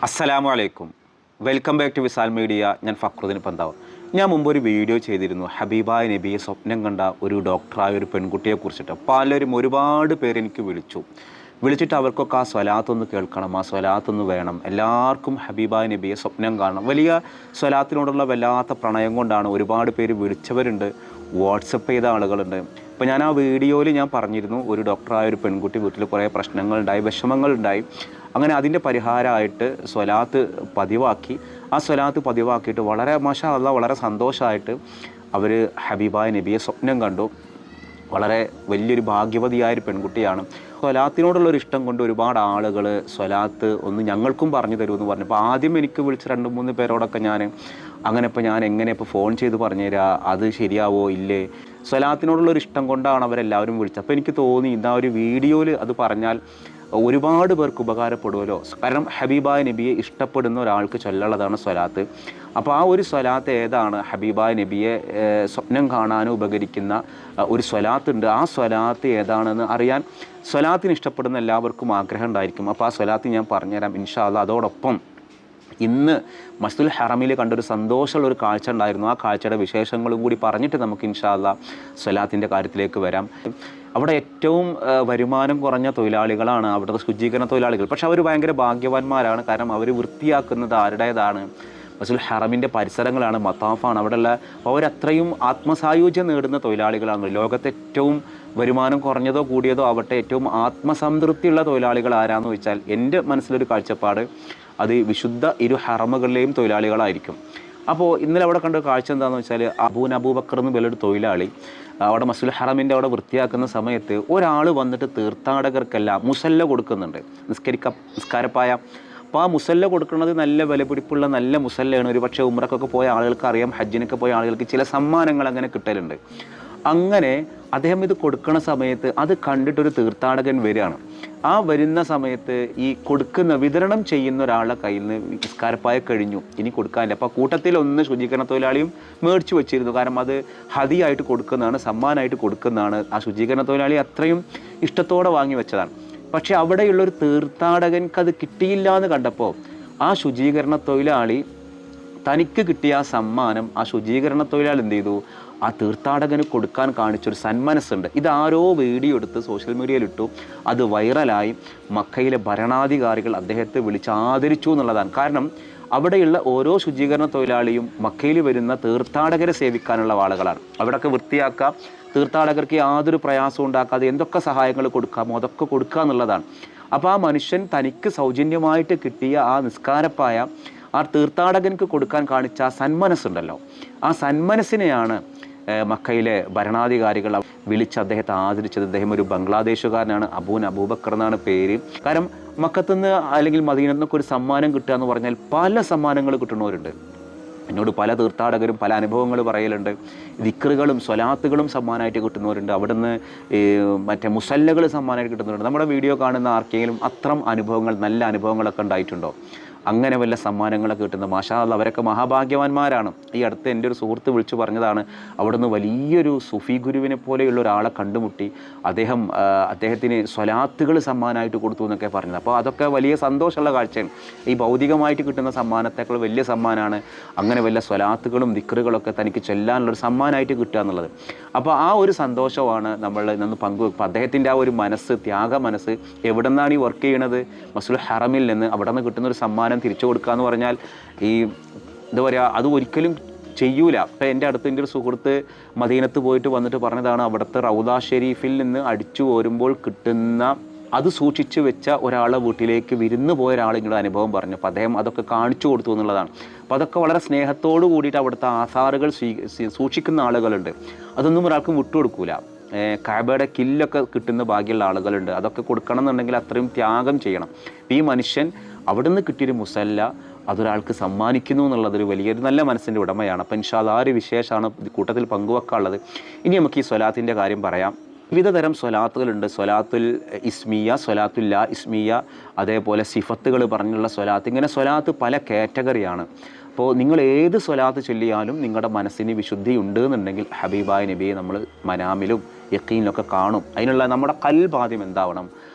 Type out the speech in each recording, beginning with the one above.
അസ്സലാമു അലൈക്കും. Welcome back to Visal media. ഞാൻ ഫക്രുദ്ദീൻ പന്താവ്. ഞാൻ മുമ്പ് ഒരു വീഡിയോ ചെയ്തിരുന്നു ഹബീബായ നബിയെ സ്വപ്നം കണ്ട ഒരു ഡോക്ടറായ ഒരു പെൺകുട്ടിയെക്കുറിച്ചിട്ട്. പലരും ഒരുപാട് പേര് എനിക്ക് വിളിച്ചിട്ട് അവർക്കൊക്കെ ആ സ്വലാത്തൊന്ന് കേൾക്കണം, ആ സ്വലാത്തൊന്ന് വേണം, എല്ലാവർക്കും ഹബീബായ നബിയെ സ്വപ്നം കാണണം. വലിയ സ്വലാത്തിനോടുള്ള വല്ലാത്ത പ്രണയം കൊണ്ടാണ് ഒരുപാട് പേര് വിളിച്ചവരുണ്ട്, വാട്സപ്പ് ചെയ്ത ആളുകളുണ്ട്. ഇപ്പോൾ ഞാൻ ആ വീഡിയോയിൽ ഞാൻ പറഞ്ഞിരുന്നു, ഒരു ഡോക്ടറായ ഒരു പെൺകുട്ടി വീട്ടിൽ കുറേ പ്രശ്നങ്ങളുണ്ടായി, വിഷമങ്ങളുണ്ടായി. അങ്ങനെ അതിൻ്റെ പരിഹാരമായിട്ട് സ്വലാത്ത് പതിവാക്കി. ആ സ്വലാത്ത് പതിവാക്കിയിട്ട് വളരെ മാഷാ അല്ലാഹ് വളരെ സന്തോഷമായിട്ട് അവർ ഹബീബായ നബിയെ സ്വപ്നം കണ്ടു. വളരെ വലിയൊരു ഭാഗ്യവതിയായൊരു പെൺകുട്ടിയാണ്. സ്വലാത്തിനോടുള്ളൊരു ഇഷ്ടം കൊണ്ട് ഒരുപാട് ആളുകൾ സ്വലാത്ത് ഒന്ന് ഞങ്ങൾക്കും പറഞ്ഞു തരുമെന്ന് പറഞ്ഞു. അപ്പോൾ ആദ്യം എനിക്ക് വിളിച്ച 2-3 പേരോടൊക്കെ ഞാൻ എങ്ങനെ ഇപ്പോൾ ഫോൺ ചെയ്ത് പറഞ്ഞുതരാം, അത് ശരിയാവോ ഇല്ലേ, സ്വലാത്തിനോടുള്ളൊരു ഇഷ്ടം കൊണ്ടാണ് അവരെല്ലാവരും വിളിച്ചത്. അപ്പോൾ എനിക്ക് തോന്നി ഇതാ ഒരു വീഡിയോയിൽ അത് പറഞ്ഞാൽ ഒരുപാട് പേർക്ക് ഉപകാരപ്പെടുമല്ലോ. കാരണം ഹബീബായ നബിയെ ഇഷ്ടപ്പെടുന്ന ഒരാൾക്ക് ചൊല്ലുള്ളതാണ് സ്വലാത്ത്. അപ്പോൾ ആ ഒരു സ്വലാത്ത് ഏതാണ്, ഹബീബായ നബിയെ സ്വപ്നം കാണാനും ഉപകരിക്കുന്ന ഒരു സ്വലാത്ത് ഉണ്ട്. ആ സ്വലാത്ത് ഏതാണെന്ന് അറിയാൻ സ്വലാത്തിന് ഇഷ്ടപ്പെടുന്ന എല്ലാവർക്കും ആഗ്രഹം ഉണ്ടായിരിക്കും. അപ്പോൾ ആ സ്വലാത്ത് ഞാൻ പറഞ്ഞുതരാം ഇൻഷാ അല്ലാഹ്. അതോടൊപ്പം ഇന്ന് മസ്ജിദുൽ ഹറമിൽ കണ്ടൊരു സന്തോഷമുള്ള ഒരു കാഴ്ച ഉണ്ടായിരുന്നു. ആ കാഴ്ചയുടെ വിശേഷങ്ങളും കൂടി പറഞ്ഞിട്ട് നമുക്ക് ഇൻഷാ അല്ലാഹ് സ്വലാത്തിൻ്റെ കാര്യത്തിലേക്ക് വരാം. അവിടെ ഏറ്റവും വരുമാനം കുറഞ്ഞ തൊഴിലാളികളാണ് അവിടുത്തെ ശുചീകരണ തൊഴിലാളികൾ. പക്ഷെ അവർ ഭയങ്കര ഭാഗ്യവാന്മാരാണ്. കാരണം അവർ വൃത്തിയാക്കുന്നത് ആരുടേതാണ്, മസ്ജിദുൽ ഹറമിൻ്റെ പരിസരങ്ങളാണ്, മത്താഫാണ് അവിടെയുള്ള. അപ്പോൾ അവരത്രയും ആത്മസായുജ്യം നേടുന്ന തൊഴിലാളികളാണ്. ലോകത്തെ ഏറ്റവും വരുമാനം കുറഞ്ഞതോ കൂടിയതോ ആവട്ടെ, ഏറ്റവും ആത്മസംതൃപ്തിയുള്ള തൊഴിലാളികൾ ആരാന്ന് ചോദിച്ചാൽ എൻ്റെ മനസ്സിലൊരു കാഴ്ചപ്പാട് അത് വിശുദ്ധ ഹറമുകളിലെയും തൊഴിലാളികളായിരിക്കും. അപ്പോൾ ഇന്നലെ അവിടെ കണ്ട കാഴ്ച എന്താണെന്ന് വെച്ചാൽ, അബൂബക്കർ എന്ന് വലിയൊരു തൊഴിലാളി അവിടെ മസ്ജിദുൽ ഹറമിൻ്റെ അവിടെ വൃത്തിയാക്കുന്ന സമയത്ത് ഒരാൾ വന്നിട്ട് തീർത്ഥാടകർക്കെല്ലാം മുസല്ല കൊടുക്കുന്നുണ്ട്, നിസ്കാരപ്പായ. അപ്പോൾ ആ മുസല്ല കൊടുക്കുന്നത് നല്ല വിലപിടിപ്പുള്ള നല്ല മുസല്ലയാണ്. ഒരു പക്ഷേ ഉംറക്കൊക്കെ പോയ ആളുകൾക്ക് അറിയാം, ഹജ്ജിനൊക്കെ പോയ ആളുകൾക്ക് ചില സമ്മാനങ്ങൾ അങ്ങനെ കിട്ടലുണ്ട്. അങ്ങനെ അദ്ദേഹം ഇത് കൊടുക്കുന്ന സമയത്ത് അത് കണ്ടിട്ടൊരു തീർത്ഥാടകൻ വരികയാണ്. ആ വരുന്ന സമയത്ത് ഈ കൊടുക്കുന്ന വിതരണം ചെയ്യുന്ന ഒരാളുടെ കയ്യിൽ നിന്ന് നിസ്കാരപ്പായ കഴിഞ്ഞു, ഇനി കൊടുക്കാനില്ല. അപ്പോൾ കൂട്ടത്തിൽ ഒന്ന് ശുചീകരണ തൊഴിലാളിയും മേടിച്ചു വെച്ചിരുന്നു. കാരണം അത് ഹദിയായിട്ട് കൊടുക്കുന്നതാണ്, സമ്മാനമായിട്ട് കൊടുക്കുന്നതാണ്. ആ ശുചീകരണ തൊഴിലാളി അത്രയും ഇഷ്ടത്തോടെ വാങ്ങി വെച്ചതാണ്. പക്ഷെ അവിടെയുള്ളൊരു തീർത്ഥാടകൻക്ക് അത് കിട്ടിയില്ല എന്ന് കണ്ടപ്പോൾ ആ ശുചീകരണ തൊഴിലാളി തനിക്ക് കിട്ടിയ ആ സമ്മാനം ആ ശുചീകരണ തൊഴിലാളി എന്ത് ചെയ്തു, ആ തീർത്ഥാടകന് കൊടുക്കാൻ കാണിച്ചൊരു സന്മനസ്സുണ്ട്. ഇതാരോ വീഡിയോ എടുത്ത് സോഷ്യൽ മീഡിയയിലിട്ടു. അത് വൈറലായി. മക്കയിലെ ഭരണാധികാരികൾ അദ്ദേഹത്തെ വിളിച്ച് ആദരിച്ചു എന്നുള്ളതാണ്. കാരണം അവിടെയുള്ള ഓരോ ശുചീകരണ തൊഴിലാളിയും മക്കയിൽ വരുന്ന തീർത്ഥാടകരെ സേവിക്കാനുള്ള ആളുകളാണ്. അവിടെയൊക്കെ വൃത്തിയാക്കുക, തീർത്ഥാടകർക്ക് യാതൊരു പ്രയാസവും ഉണ്ടാക്കാതെ എന്തൊക്കെ സഹായങ്ങൾ കൊടുക്കാമോ അതൊക്കെ കൊടുക്കുക എന്നുള്ളതാണ്. അപ്പോൾ ആ മനുഷ്യൻ തനിക്ക് സൗജന്യമായിട്ട് കിട്ടിയ ആ നിസ്കാരപ്പായ ആ തീർത്ഥാടകർക്ക് കൊടുക്കാൻ കാണിച്ച ആ സന്മനസ്സുണ്ടല്ലോ, ആ സന്മനസ്സിനെയാണ് മക്കയിലെ ഭരണാധികാരികൾ വിളിച്ച് അദ്ദേഹത്തെ ആദരിച്ചത്. അദ്ദേഹം ഒരു ബംഗ്ലാദേശുകാരനാണ്, അബൂബക്കർ എന്നാണ് പേര്. കാരണം മക്കത്തുനിന്ന് അല്ലെങ്കിൽ മദീനത്ത് നിന്നൊക്കെ ഒരു സമ്മാനം കിട്ടുക എന്ന് പറഞ്ഞാൽ പല സമ്മാനങ്ങൾ കിട്ടുന്നവരുണ്ട്. എന്നോട് പല തീർത്ഥാടകരും പല അനുഭവങ്ങൾ പറയലുണ്ട്. ദിക്റുകളും സ്വലാത്തുകളും സമ്മാനമായിട്ട് കിട്ടുന്നവരുണ്ട്. അവിടുന്ന് മറ്റേ മുസല്ലകൾ സമ്മാനമായിട്ട് കിട്ടുന്നവരുണ്ട്. നമ്മുടെ വീഡിയോ കാണുന്ന ആർക്കെങ്കിലും അത്തരം അനുഭവങ്ങൾ, നല്ല അനുഭവങ്ങളൊക്കെ ഉണ്ടായിട്ടുണ്ടോ? അങ്ങനെ വല്ല സമ്മാനങ്ങളൊക്കെ കിട്ടുന്ന മാഷാ അല്ലാഹ് അവരൊക്കെ മഹാഭാഗ്യവാന്മാരാണ്. ഈ അടുത്ത് എൻ്റെ ഒരു സുഹൃത്ത് വിളിച്ചു പറഞ്ഞതാണ്, അവിടുന്ന് വലിയൊരു സുഫി ഗുരുവിനെ പോലെയുള്ള ഒരാളെ കണ്ടുമുട്ടി, അദ്ദേഹത്തിന് സ്വലാത്തുകൾ സമ്മാനമായിട്ട് കൊടുത്തു എന്നൊക്കെ പറഞ്ഞത്. അപ്പോൾ അതൊക്കെ വലിയ സന്തോഷമുള്ള കാഴ്ചയാണ്. ഈ ഭൗതികമായിട്ട് കിട്ടുന്ന സമ്മാനത്തേക്കാൾ വലിയ സമ്മാനമാണ് അങ്ങനെ വല്ല സ്വലാത്തുകളും ദിക്റുകളൊക്കെ തനിക്ക് ചൊല്ലാനുള്ളൊരു സമ്മാനമായിട്ട് കിട്ടുക എന്നുള്ളത്. അപ്പോൾ ആ ഒരു സന്തോഷമാണ് നമ്മൾ ഇന്ന് പങ്കുവെക്കുക. അദ്ദേഹത്തിൻ്റെ ആ ഒരു മനസ്സ്, ത്യാഗ മനസ്സ്. എവിടെ നിന്നാണ് ഈ വർക്ക് ചെയ്യണത്? മസ്ജിദുൽ ഹറമിൽ നിന്ന്. അവിടെ നിന്ന് കിട്ടുന്നൊരു സമ്മാനം തിരിച്ചു കൊടുക്കുക എന്ന് പറഞ്ഞാൽ എന്താ പറയുക, അത് ഒരിക്കലും ചെയ്യൂല. അപ്പം എൻ്റെ ഒരു സുഹൃത്ത് മദീനത്ത് പോയിട്ട് വന്നിട്ട് പറഞ്ഞതാണ്, അവിടുത്തെ റൗദ ഷെരീഫിൽ നിന്ന് അടിച്ചു പോരുമ്പോൾ കിട്ടുന്ന അത് സൂക്ഷിച്ചു വെച്ച ഒരാളെ വീട്ടിലേക്ക് വിരുന്ന് പോയ ഒരാളിങ്ങളുടെ അനുഭവം പറഞ്ഞു. അപ്പോൾ അദ്ദേഹം അതൊക്കെ കാണിച്ചു കൊടുത്തു എന്നുള്ളതാണ്. അപ്പോൾ അതൊക്കെ വളരെ സ്നേഹത്തോടു കൂടിയിട്ട് അവിടുത്തെ ആസാറുകൾ സൂക്ഷിക്കുന്ന ആളുകളുണ്ട്. അതൊന്നും ഒരാൾക്കും വിട്ടുകൊടുക്കൂല. കഅബയുടെ കില്ലൊക്കെ കിട്ടുന്ന ഭാഗ്യമുള്ള ആളുകളുണ്ട്. അതൊക്കെ കൊടുക്കണം എന്നുണ്ടെങ്കിൽ അത്രയും ത്യാഗം ചെയ്യണം. ഈ മനുഷ്യൻ അവിടുന്ന് കിട്ടിയൊരു മുസല്ല അതൊരാൾക്ക് സമ്മാനിക്കുന്നു എന്നുള്ളതൊരു വലിയൊരു നല്ല മനസ്സിൻ്റെ ഉടമയാണ്. അപ്പോൾ ഇൻഷാ അല്ലാഹ് ആ ഒരു വിശേഷമാണ് കൂട്ടത്തിൽ പങ്കുവെക്കാനുള്ളത്. ഇനി നമുക്ക് ഈ സ്വലാത്തിൻ്റെ കാര്യം പറയാം. വിവിധ തരം സ്വലാത്തുകളുണ്ട്. സ്വലാത്തുൽ ഇസ്മിയ, സ്വലാത്തുൽ ലാ ഇസ്മിയ, അതേപോലെ സിഫത്തുകൾ പറഞ്ഞുള്ള സ്വലാത്ത്. ഇങ്ങനെ സ്വലാത്ത് പല കാറ്റഗറിയാണ്. അപ്പോൾ നിങ്ങൾ ഏത് സ്വലാത്ത് ചൊല്ലിയാലും നിങ്ങളുടെ മനസ്സിന് വിശുദ്ധി ഉണ്ട് എന്നുണ്ടെങ്കിൽ ഹബീബായ നബിയെ നമ്മൾ മനാമിലും യഖീനിലൊക്കെ കാണും. അതിനുള്ള നമ്മുടെ കൽബ് ആദ്യം എന്താവണം,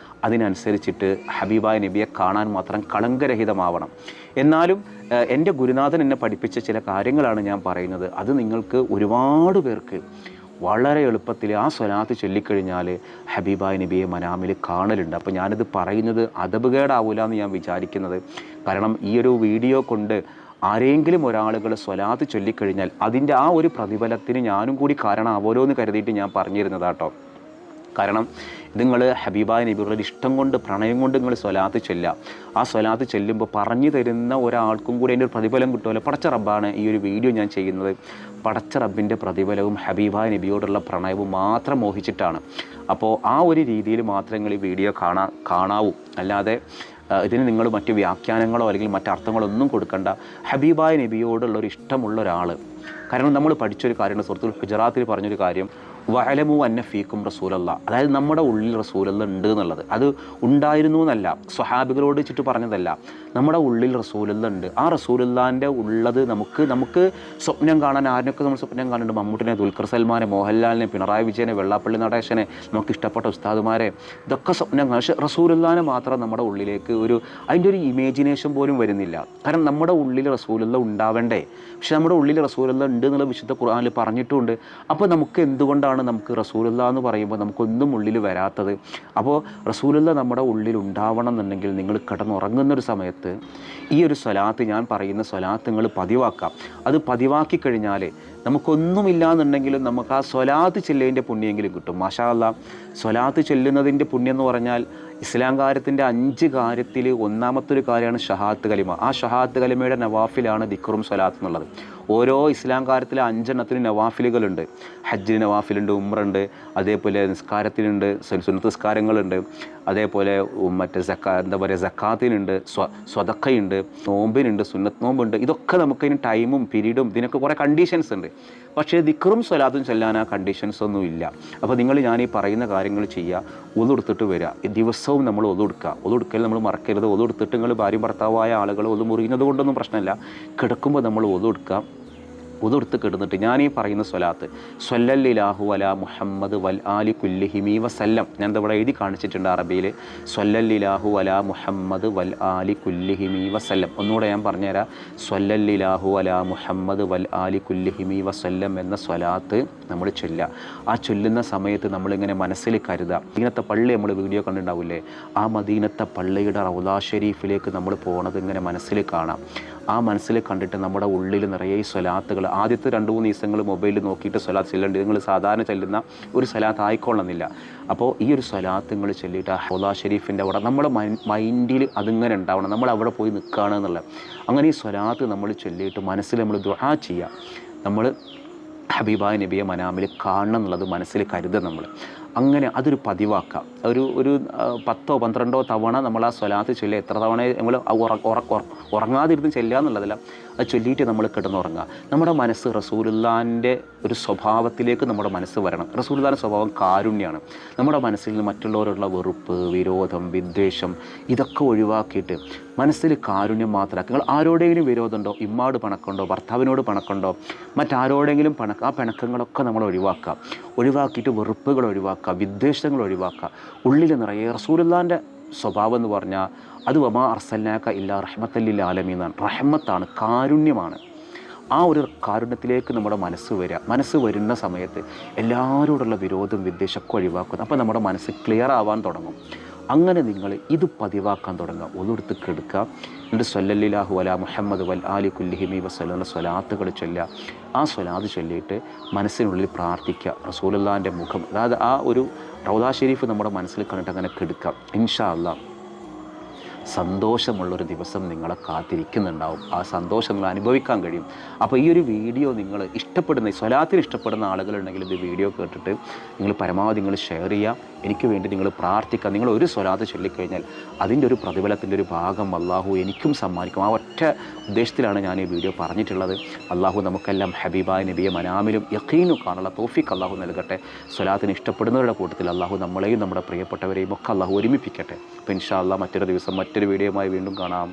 അതിനനുസരിച്ചിട്ട് ഹബീബായ നബിയെ കാണാൻ മാത്രം കളങ്കരഹിതമാവണം. എന്നാലും എൻ്റെ ഗുരുനാഥൻ എന്നെ പഠിപ്പിച്ച ചില കാര്യങ്ങളാണ് ഞാൻ പറയുന്നത്. അത് നിങ്ങൾക്ക് ഒരുപാട് പേർക്ക് വളരെ എളുപ്പത്തിൽ ആ സ്വലാത്ത് ചൊല്ലിക്കഴിഞ്ഞാൽ ഹബീബായ നബിയെ മനാമിൽ കാണലുണ്ട്. അപ്പോൾ ഞാനിത് പറയുന്നത് അദബുകേടാവില്ല എന്ന് ഞാൻ വിചാരിക്കുന്നത്. കാരണം ഈ ഒരു വീഡിയോ കൊണ്ട് ആരെങ്കിലും ഒരാളുകൾ സ്വലാത്ത് ചൊല്ലിക്കഴിഞ്ഞാൽ അതിൻ്റെ ആ ഒരു പ്രതിഫലത്തിന് ഞാനും കൂടി കാരണമാവുമല്ലോ എന്ന് കരുതിയിട്ട് ഞാൻ പറഞ്ഞിരുന്നതാട്ടോ. കാരണം നിങ്ങൾ ഹബീബായ നബിയുടെ ഇഷ്ടം കൊണ്ട് പ്രണയം കൊണ്ട് നിങ്ങൾ സ്വലാത്ത് ചൊല്ലുക. ആ സ്വലാത്ത് ചൊല്ലുമ്പോൾ പറഞ്ഞു തരുന്ന ഒരാൾക്കും കൂടി അതിൻ്റെ ഒരു പ്രതിഫലം കിട്ടുമല്ലോ. പടച്ച റബ്ബാണ് ഈ ഒരു വീഡിയോ ഞാൻ ചെയ്യുന്നത്. പടച്ച റബ്ബിൻ്റെ പ്രതിഫലവും ഹബീബായ നബിയോടുള്ള പ്രണയവും മാത്രം മോഹിച്ചിട്ടാണ്. അപ്പോൾ ആ ഒരു രീതിയിൽ മാത്രം നിങ്ങൾ ഈ വീഡിയോ കാണാവൂ. അല്ലാതെ ഇതിന് നിങ്ങൾ മറ്റ് വ്യാഖ്യാനങ്ങളോ അല്ലെങ്കിൽ മറ്റർത്ഥങ്ങളോ ഒന്നും കൊടുക്കണ്ട. ഹബീബായ നബിയോടുള്ളൊരു ഇഷ്ടമുള്ള ഒരാൾ, കാരണം നമ്മൾ പഠിച്ചൊരു കാര്യമാണ് സൂറത്തുൽ ഹുജറാത്തിൽ പറഞ്ഞൊരു കാര്യം, വഅലമു അന്ന ഫീക്കും റസൂലല്ലാ, അതായത് നമ്മുടെ ഉള്ളിൽ റസൂലല്ല ഉണ്ട് എന്നുള്ളത്. അത് ഉണ്ടായിരുന്നു എന്നല്ല, സ്വഹാബികളോട് വെച്ചിട്ട് പറഞ്ഞതല്ല, നമ്മുടെ ഉള്ളിൽ റസൂലല്ല ഉണ്ട്. ആ റസൂലുള്ളാൻ്റെ ഉള്ളത് നമുക്ക് സ്വപ്നം കാണാൻ ആരിനൊക്കെ നമ്മൾ സ്വപ്നം കാണുന്നുണ്ട്. മമ്മൂട്ടിനെ, ദുൽഖർ സൽമാനെ, മോഹൻലാലിനെ, പിണറായി വിജയനെ, വെള്ളാപ്പള്ളി നടേശനെ, നമുക്ക് ഇഷ്ടപ്പെട്ട ഉസ്താദുമാരെ, ഇതൊക്കെ സ്വപ്നം കാണും. പക്ഷേ റസൂലുള്ളാനെ മാത്രം നമ്മുടെ ഉള്ളിലേക്ക് അതിൻ്റെ ഒരു ഇമേജിനേഷൻ പോലും വരുന്നില്ല. കാരണം നമ്മുടെ ഉള്ളിൽ റസൂലുള്ള ഉണ്ടാവേണ്ടേ, പക്ഷെ നമ്മുടെ ഉള്ളിൽ റസൂലുള്ള ഉണ്ട് എന്നുള്ള വിശുദ്ധ ഖുർആനിൽ പറഞ്ഞിട്ടുണ്ട്. അപ്പോൾ നമുക്ക് എന്തുകൊണ്ടാണ് നമുക്ക് റസൂലുള്ള എന്ന് പറയുമ്പോൾ നമുക്കൊന്നും ഉള്ളിൽ വരാത്തത്? അപ്പോൾ റസൂലുള്ള നമ്മുടെ ഉള്ളിൽ ഉണ്ടാവണം എന്നുണ്ടെങ്കിൽ നിങ്ങൾ കിടന്നുറങ്ങുന്നൊരു സമയത്ത് ഈ ഒരു സ്വലാത്ത്, ഞാൻ പറയുന്ന സ്വലാത്ത് നിങ്ങൾ പതിവാക്കാം. അത് പതിവാക്കി കഴിഞ്ഞാൽ നമുക്കൊന്നുമില്ല എന്നുണ്ടെങ്കിലും നമുക്ക് ആ സ്വലാത്ത് ചെല്ലുന്നതിൻ്റെ പുണ്യെങ്കിലും കിട്ടും. മാഷാ അല്ലാഹ്. സ്വലാത്ത് ചെല്ലുന്നതിൻ്റെ പുണ്യം എന്ന് പറഞ്ഞാൽ ഇസ്ലാം കാര്യത്തിൻ്റെ 5 കാര്യത്തിൽ ഒന്നാമത്തെ ഒരു കാര്യമാണ് ഷഹാദത്ത് കലിമ. ആ ഷഹാദത്ത് കലിമയുടെ നവാഫിലാണ് ദിക്റും സ്വലാത്ത് എന്നുള്ളത്. ഓരോ ഇസ്ലാം കാര്യത്തിലെ 5 എണ്ണത്തിന് നവാഫിലുകളുണ്ട്. ഹജ്ജിന് നവാഫിലുണ്ട്, ഉംറയുണ്ട്, അതേപോലെ നിസ്കാരത്തിനുണ്ട്, സുന്നത്ത് നിസ്കാരങ്ങളുണ്ട്, അതേപോലെ മറ്റേ സക്കാത്തിനുണ്ട്, സ്വതക്കയുണ്ട്, നോമ്പിനുണ്ട്, സുന്നത്ത് നോമ്പുണ്ട്. ഇതൊക്കെ നമുക്കതിന് ടൈമും പീരീഡും ഇതിനൊക്കെ കുറേ കണ്ടീഷൻസ് ഉണ്ട്. പക്ഷേ ദിക്റും സ്വലാത്തും ചെല്ലാൻ ആ കണ്ടീഷൻസ് ഒന്നും ഇല്ല. അപ്പോൾ ഞാൻ ഈ പറയുന്ന കാര്യങ്ങൾ ചെയ്യുക, ഒതുടുത്തിട്ട് വരിക. ദിവസവും നമ്മൾ ഒതുടുക്കൽ നമ്മൾ മറക്കരുത്. ഒതുടുത്തിട്ട് നിങ്ങൾ ഭാര്യയും ഭർത്താവായ ആളുകൾ ഒതു മുറിയുന്നത് കൊണ്ടൊന്നും പ്രശ്നമില്ല. കിടക്കുമ്പോൾ നമ്മൾ ഒതുടുക്കുക. ഒതുടുത്ത് കിടന്നിട്ട് ഞാൻ ഈ പറയുന്ന സ്വലാത്ത്, സ്വല്ലല്ലാഹു അലാ മുഹമ്മദ് വൽ ആലി കുല്ലിഹിമി വസല്ലം, ഞാൻ ഇവിടെ എഴുതി കാണിച്ചിട്ടുണ്ട് അറബിയിൽ, സ്വല്ലല്ലാഹു അലാ മുഹമ്മദ് വൽ ആലി കുല്ലിഹിമി വസല്ലം. ഒന്നുകൂടെ ഞാൻ പറഞ്ഞുതരാം. സ്വല്ലല്ലാഹു അലാ മുഹമ്മദ് വൽ ആലി കുല്ലിഹിമി വസല്ലം എന്ന സ്വലാത്ത് നമ്മൾ ചൊല്ലുക. ആ ചൊല്ലുന്ന സമയത്ത് നമ്മളിങ്ങനെ മനസ്സിൽ കരുതുക. മദീനത്തെ പള്ളി നമ്മൾ വീഡിയോ കണ്ടിട്ടുണ്ടാവില്ലേ, ആ മദീനത്തെ പള്ളിയുടെ റൗളാ ഷരീഫിലേക്ക് നമ്മൾ പോകുന്നത് ഇങ്ങനെ മനസ്സിൽ കാണാം. ആ മനസ്സിൽ കണ്ടിട്ട് നമ്മുടെ ഉള്ളിൽ നിറയെ സ്വലാത്തുകൾ, ആദ്യത്തെ 2-3 ദിവസങ്ങൾ മൊബൈലിൽ നോക്കിയിട്ട് സ്വലാത്ത് ചെല്ലേണ്ടത് നിങ്ങൾ സാധാരണ ചെല്ലുന്ന ഒരു സ്വലാത്ത് ആയിക്കൊള്ളുന്നില്ല. അപ്പോൾ ഈ ഒരു സ്വലാത്ത് നിങ്ങൾ ചൊല്ലിയിട്ട് ആ റൗളാ ഷരീഫിൻ്റെ അവിടെ നമ്മുടെ മൈൻഡിൽ അതിങ്ങനെ ഉണ്ടാവണം, നമ്മൾ അവിടെ പോയി നിൽക്കുകയാണ് എന്നുള്ളത്. അങ്ങനെ ഈ സ്വലാത്ത് നമ്മൾ ചൊല്ലിയിട്ട് മനസ്സിൽ നമ്മൾ ദുആ ചെയ്യുക. നമ്മൾ ഹബീബായ നബിയെ മനാമിൽ കാണണം എന്നുള്ളത് മനസ്സിൽ കരുതുക. നമ്മൾ അങ്ങനെ അതൊരു പതിവാക്കാം. ഒരു 10-12 തവണ നമ്മൾ ആ സ്വലാത്ത് ചൊല്ലുക. എത്ര തവണ നമ്മൾ ഉറങ്ങാതിരുന്ന് ചെല്ലുക എന്നുള്ളതല്ല, അത് ചൊല്ലിയിട്ട് നമ്മൾ കിടന്നുറങ്ങുക. നമ്മുടെ മനസ്സ് റസൂലുള്ളാൻ്റെ ഒരു സ്വഭാവത്തിലേക്ക് നമ്മുടെ മനസ്സ് വരണം. റസൂലുള്ളാൻ്റെ സ്വഭാവം കാരുണ്യമാണ്. നമ്മുടെ മനസ്സിൽ നിന്ന് മറ്റുള്ളവരോടുള്ള വെറുപ്പ്, വിരോധം, വിദ്വേഷം ഇതൊക്കെ ഒഴിവാക്കിയിട്ട് മനസ്സിൽ കാരുണ്യം മാത്രമാക്കി. നിങ്ങൾ ആരോടെങ്കിലും വിരോധമുണ്ടോ, ഇമ്മാട് പണക്കുണ്ടോ, ഭർത്താവിനോട് പണക്കുണ്ടോ, മറ്റാരോടെങ്കിലും ആ പിണക്കങ്ങളൊക്കെ നമ്മൾ ഒഴിവാക്കിയിട്ട് വെറുപ്പുകൾ ഒഴിവാക്കുക, വിദ്വേഷങ്ങൾ ഒഴിവാക്കുക. ഉള്ളിൽ നിറയെ റസൂലുള്ളാൻ്റെ സ്വഭാവം എന്ന് പറഞ്ഞാൽ അത് വമാ അർസൽനാക ഇല്ലാ റഹ്മത്തൽ ലിൽ ആലമീൻ എന്നാണ്. റഹ്മത്താണ്, കാരുണ്യമാണ്. ആ ഒരു കാരുണ്യത്തിലേക്ക് നമ്മുടെ മനസ്സ് വരുന്ന സമയത്ത് എല്ലാവരോടുള്ള വിരോധം, വിദ്വേഷമൊക്കെ ഒഴിവാക്കുന്നു. അപ്പോൾ നമ്മുടെ മനസ്സ് ക്ലിയർ ആവാൻ തുടങ്ങും. അങ്ങനെ നിങ്ങൾ ഇത് പതിവാക്കാൻ തുടങ്ങുക. ഒന്നെടുത്ത് കെടുക്കുക. എന്നിട്ട് സ്വല്ലല്ലാഹു അലാ മുഹമ്മദ് വൽ ആലി കുല്ലിഹിമി വസല്ലം സ്വലാത്തുകൾ ചൊല്ലുക. ആ സ്വലാത്ത് ചൊല്ലിയിട്ട് മനസ്സിനുള്ളിൽ പ്രാർത്ഥിക്കുക. റസൂലുള്ളാഹിൻ്റെ മുഖം, അതായത് ആ ഒരു റൗളാ ഷരീഫ് നമ്മുടെ മനസ്സിൽ കണ്ടിട്ട് അങ്ങനെ കെടുക്കുക. ഇൻഷാ അല്ലാഹ് സന്തോഷമുള്ളൊരു ദിവസം നിങ്ങളെ കാത്തിരിക്കുന്നുണ്ടാവും. ആ സന്തോഷം നിങ്ങൾ അനുഭവിക്കാൻ കഴിയും. അപ്പോൾ ഈ ഒരു വീഡിയോ നിങ്ങൾ ഇഷ്ടപ്പെടുന്ന, സ്വലാത്തിന് ഇഷ്ടപ്പെടുന്ന ആളുകളുണ്ടെങ്കിൽ ഇത് വീഡിയോ കേട്ടിട്ട് നിങ്ങൾ പരമാവധി നിങ്ങൾ ഷെയർ ചെയ്യുക. എനിക്ക് വേണ്ടി നിങ്ങൾ പ്രാർത്ഥിക്കുക. നിങ്ങൾ ഒരു സ്വലാത്ത് ചൊല്ലിക്കഴിഞ്ഞാൽ അതിൻ്റെ ഒരു പ്രതിഫലത്തിൻ്റെ ഒരു ഭാഗം അള്ളാഹു എനിക്കും സമ്മാനിക്കും. ആ ഒറ്റ ഉദ്ദേശത്തിലാണ് ഞാൻ ഈ വീഡിയോ പറഞ്ഞിട്ടുള്ളത്. അള്ളാഹു നമുക്കെല്ലാം ഹബീബായ നബിയെ മനാമിലും യഖീനും കാണുള്ള തൗഫീഖ് അള്ളാഹു നൽകട്ടെ. സ്വലാത്തിന് ഇഷ്ടപ്പെടുന്നവരുടെ കൂട്ടത്തിൽ അള്ളാഹു നമ്മളെയും നമ്മുടെ പ്രിയപ്പെട്ടവരെയും ഒക്കെ അള്ളാഹു ഒരുമിപ്പിക്കട്ടെ. അപ്പോൾ ഇൻഷാ അല്ലാഹ് മറ്റൊരു ദിവസം മറ്റൊരു വീഡിയോയുമായി വീണ്ടും കാണാം.